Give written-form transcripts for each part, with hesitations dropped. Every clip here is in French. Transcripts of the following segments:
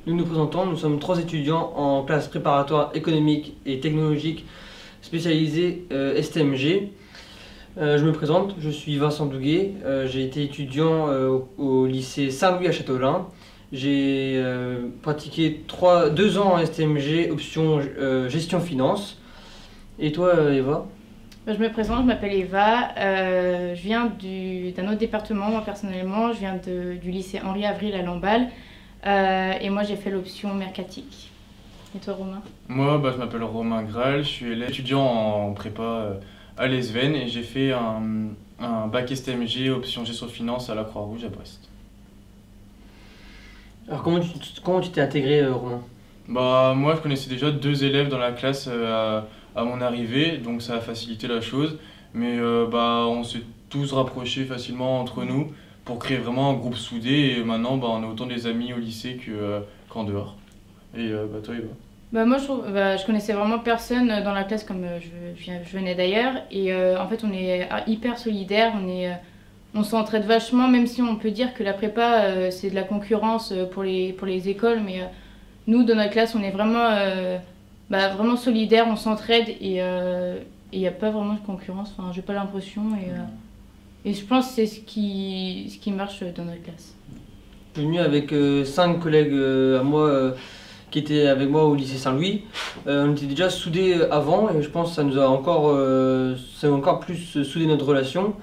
Nous nous présentons, nous sommes 3 étudiants en classe préparatoire économique et technologique spécialisée STMG. Je me présente, je suis Vincent Douguet, j'ai été étudiant au lycée Saint-Louis à Châteaulin. J'ai pratiqué 2 ans en STMG, option gestion finance. Et toi Eva? Je me présente, je m'appelle Eva, je viens d'un autre département, moi personnellement, je viens du lycée Henri Avril à Lamballe, et moi j'ai fait l'option mercatique. Et toi Romain? Moi, je m'appelle Romain Graal, je suis étudiant en prépa à l'ESVEN et j'ai fait un bac STMG option gestion finance à la Croix-Rouge à Brest. Alors comment tu t'es intégré Romain? Moi, je connaissais déjà 2 élèves dans la classe à mon arrivée, donc ça a facilité la chose. Mais on s'est tous rapprochés facilement entre nous pour créer vraiment un groupe soudé. Et maintenant, on est autant des amis au lycée qu'en dehors. Et toi, Eva? Moi je connaissais vraiment personne dans la classe comme je venais d'ailleurs, et en fait on est hyper solidaires, on s'entraide vachement, même si on peut dire que la prépa c'est de la concurrence pour les écoles, mais nous dans notre classe on est vraiment solidaires, on s'entraide, et il n'y a pas vraiment de concurrence, enfin j'ai pas l'impression, et je pense que c'est ce qui marche dans notre classe. Je suis venu avec 5 collègues à moi qui étaient avec moi au lycée Saint-Louis. On était déjà soudés avant et je pense que ça a encore plus soudé notre relation.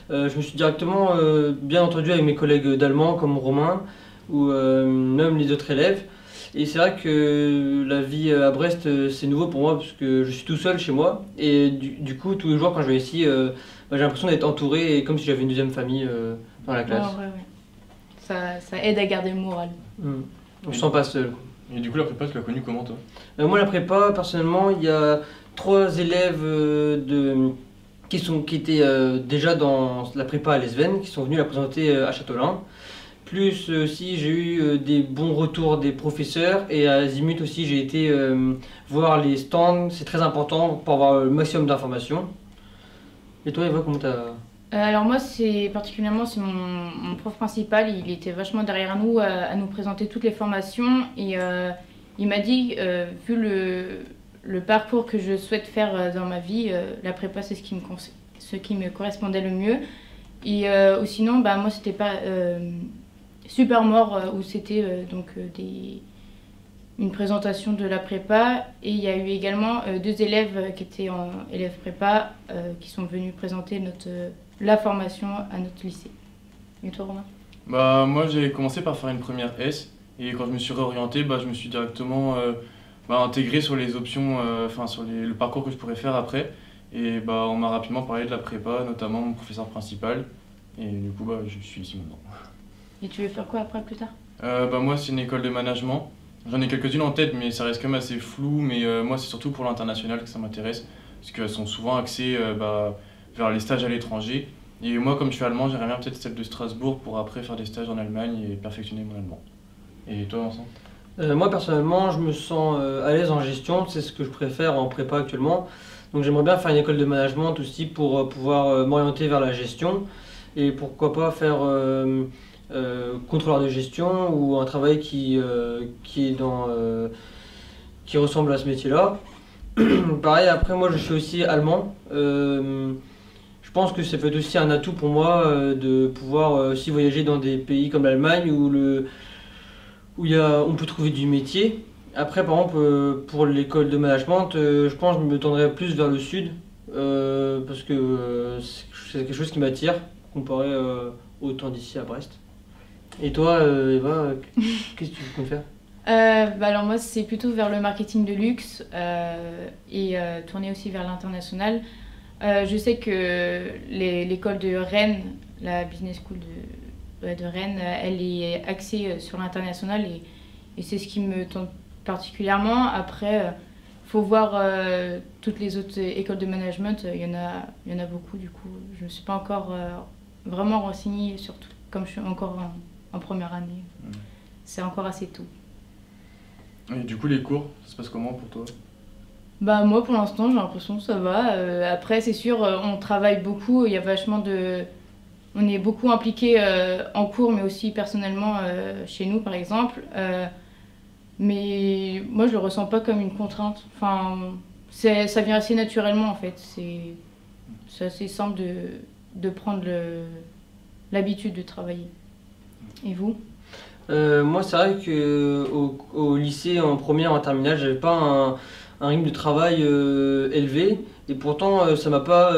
Je me suis directement bien entendu avec mes collègues d'allemand comme Romain ou même les autres élèves. Et c'est vrai que la vie à Brest c'est nouveau pour moi parce que je suis tout seul chez moi et du coup tous les jours quand je vais ici j'ai l'impression d'être entouré et comme si j'avais une deuxième famille dans la classe. Ouais. Ça aide à garder le moral. On se sent pas seul. Et du coup, la prépa, tu l'as connue comment, toi? Moi, la prépa, personnellement, il y a 3 élèves qui étaient déjà dans la prépa à l'ESVEN, qui sont venus la présenter à Châteaulin. Plus aussi, j'ai eu des bons retours des professeurs et à Azimut aussi, j'ai été voir les stands. C'est très important pour avoir le maximum d'informations. Et toi, Eva, comment t'as... Alors moi, c'est mon prof principal, il était vachement derrière nous à nous présenter toutes les formations, et il m'a dit, vu le parcours que je souhaite faire dans ma vie, la prépa c'est ce qui me correspondait le mieux. Et ou sinon, moi c'était pas Super Mort où c'était une présentation de la prépa, et il y a eu également 2 élèves qui étaient en élèves prépa qui sont venus présenter la formation à notre lycée. Et toi Romain? Moi, j'ai commencé par faire une première S et quand je me suis réorienté, je me suis directement intégré sur les options, sur le parcours que je pourrais faire après. Et on m'a rapidement parlé de la prépa, notamment mon professeur principal. Et du coup, je suis ici maintenant. Et tu veux faire quoi après, plus tard? Moi, c'est une école de management. J'en ai quelques-unes en tête, mais ça reste quand même assez flou. Mais moi, c'est surtout pour l'international que ça m'intéresse, parce qu'elles sont souvent axées vers les stages à l'étranger. Et moi, comme je suis allemand, j'aimerais bien peut-être celle de Strasbourg pour après faire des stages en Allemagne et perfectionner mon allemand. Et toi, Vincent? Moi personnellement, je me sens à l'aise en gestion, c'est ce que je préfère en prépa actuellement. Donc j'aimerais bien faire une école de management aussi pour pouvoir m'orienter vers la gestion et pourquoi pas faire contrôleur de gestion ou un travail qui ressemble à ce métier-là. Pareil, après moi je suis aussi allemand. Je pense que ça peut être aussi un atout pour moi de pouvoir aussi voyager dans des pays comme l'Allemagne où on peut trouver du métier. Après, par exemple, pour l'école de management, je pense que je me tendrais plus vers le sud parce que c'est quelque chose qui m'attire comparé au temps d'ici à Brest. Et toi, Eva, qu'est-ce que tu comptes faire? Alors moi, c'est plutôt vers le marketing de luxe et tourner aussi vers l'international. Je sais que l'école de Rennes, la Business School de Rennes, elle est axée sur l'international, et c'est ce qui me tente particulièrement. Après, faut voir toutes les autres écoles de management, il y en a beaucoup du coup. Je ne me suis pas encore vraiment renseignée sur tout, comme je suis encore en première année. C'est encore assez tôt. Et du coup, les cours, ça se passe comment pour toi? Moi pour l'instant j'ai l'impression que ça va. Après c'est sûr, on travaille beaucoup, il y a on est beaucoup impliqué en cours, mais aussi personnellement chez nous par exemple. Mais moi, je le ressens pas comme une contrainte. Enfin, ça vient assez naturellement, en fait. C'est assez simple de prendre l'habitude de travailler. Et vous? Moi, c'est vrai que au lycée, en première, en terminale, j'avais pas un rythme de travail élevé, et pourtant ça m'a pas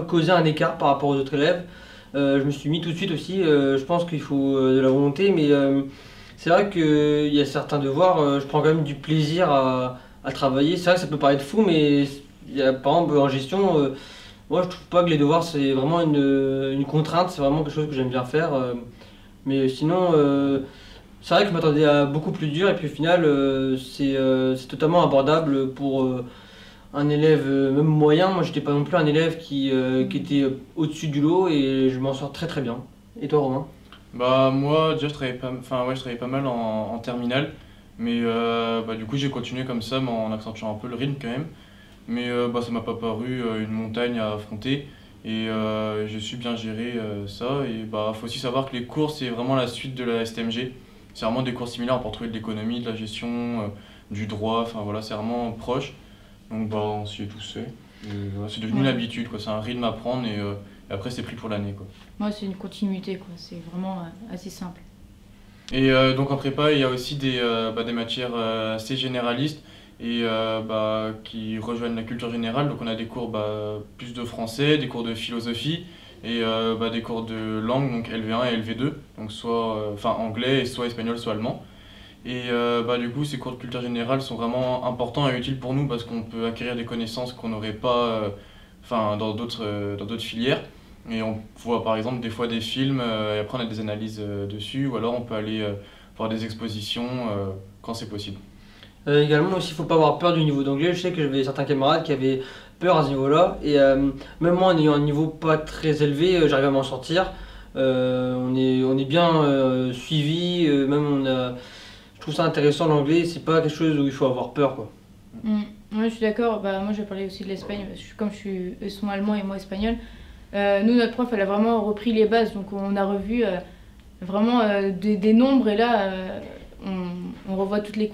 causé un écart par rapport aux autres élèves. Je me suis mis tout de suite aussi. Je pense qu'il faut de la volonté, mais c'est vrai qu'il y a certains devoirs, je prends quand même du plaisir à travailler. C'est vrai que ça peut paraître fou, mais il y a, par exemple en gestion, moi je trouve pas que les devoirs c'est vraiment une contrainte, c'est vraiment quelque chose que j'aime bien faire. Mais sinon, c'est vrai que je m'attendais à beaucoup plus dur, et puis au final, c'est totalement abordable pour un élève même moyen. Moi, j'étais pas non plus un élève qui était au-dessus du lot, et je m'en sors très très bien. Et toi, Romain? Bah moi déjà je travaillais pas mal en terminale, mais bah, du coup j'ai continué comme ça mais en accentuant un peu le rythme quand même. Mais bah, ça m'a pas paru une montagne à affronter et j'ai su bien gérer ça. Et bah faut aussi savoir que les cours c'est vraiment la suite de la STMG. C'est vraiment des cours similaires pour trouver de l'économie, de la gestion, du droit, enfin voilà, c'est vraiment proche. Donc bah on s'y est tous fait. Et, voilà, c'est devenu une Ouais. habitude quoi, c'est un rythme à prendre et après c'est pris pour l'année quoi. Moi, c'est une continuité, quoi. C'est vraiment assez simple. Et donc en prépa, il y a aussi des matières assez généralistes et bah, qui rejoignent la culture générale. Donc on a des cours plus de français, des cours de philosophie et des cours de langue, donc LV1 et LV2, donc soit anglais, et soit espagnol, soit allemand. Et du coup, ces cours de culture générale sont vraiment importants et utiles pour nous parce qu'on peut acquérir des connaissances qu'on n'aurait pas dans d'autres filières. Et on voit par exemple des fois des films et après on a des analyses dessus, ou alors on peut aller voir des expositions quand c'est possible. Également aussi, il faut pas avoir peur du niveau d'anglais. Je sais que j'avais certains camarades qui avaient peur à ce niveau-là, et même moi en ayant un niveau pas très élevé, j'arrive à m'en sortir. On est bien suivi, je trouve ça intéressant l'anglais. C'est pas quelque chose où il faut avoir peur, quoi. Mm. Ouais, je suis d'accord. Bah, moi, je vais parler aussi de l'Espagne. Comme eux sont allemands et moi espagnol. Nous, notre prof, elle a vraiment repris les bases. Donc, on a revu vraiment des nombres. Et là, on revoit toutes les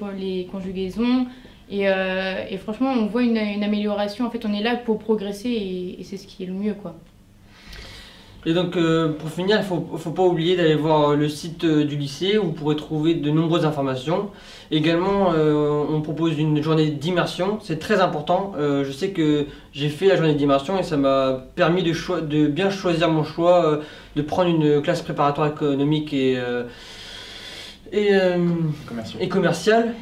conjugaisons. Et franchement, on voit une amélioration. En fait, on est là pour progresser et c'est ce qui est le mieux, quoi. Et donc, pour finir, faut pas oublier d'aller voir le site du lycée où vous pourrez trouver de nombreuses informations. Également, on propose une journée d'immersion, c'est très important. Je sais que j'ai fait la journée d'immersion et ça m'a permis de bien choisir mon choix, de prendre une classe préparatoire économique et, euh, Commerciaux. et commerciale,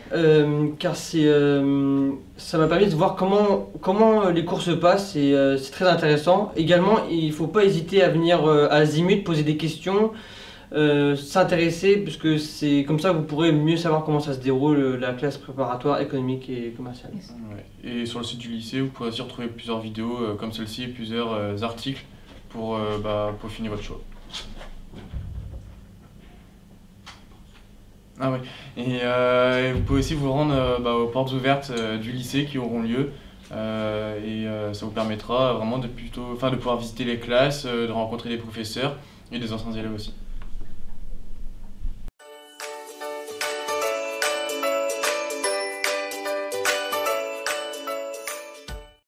car ça m'a permis de voir comment les cours se passent, et c'est très intéressant. Également, il ne faut pas hésiter à venir à Azimut, poser des questions, s'intéresser, parce que c'est comme ça que vous pourrez mieux savoir comment ça se déroule, la classe préparatoire économique et commerciale. Ouais. Et sur le site du lycée, vous pourrez aussi retrouver plusieurs vidéos comme celle-ci et plusieurs articles pour peaufiner votre choix. Ah oui, et vous pouvez aussi vous rendre aux portes ouvertes du lycée qui auront lieu ça vous permettra vraiment de pouvoir visiter les classes, de rencontrer des professeurs et des anciens élèves aussi.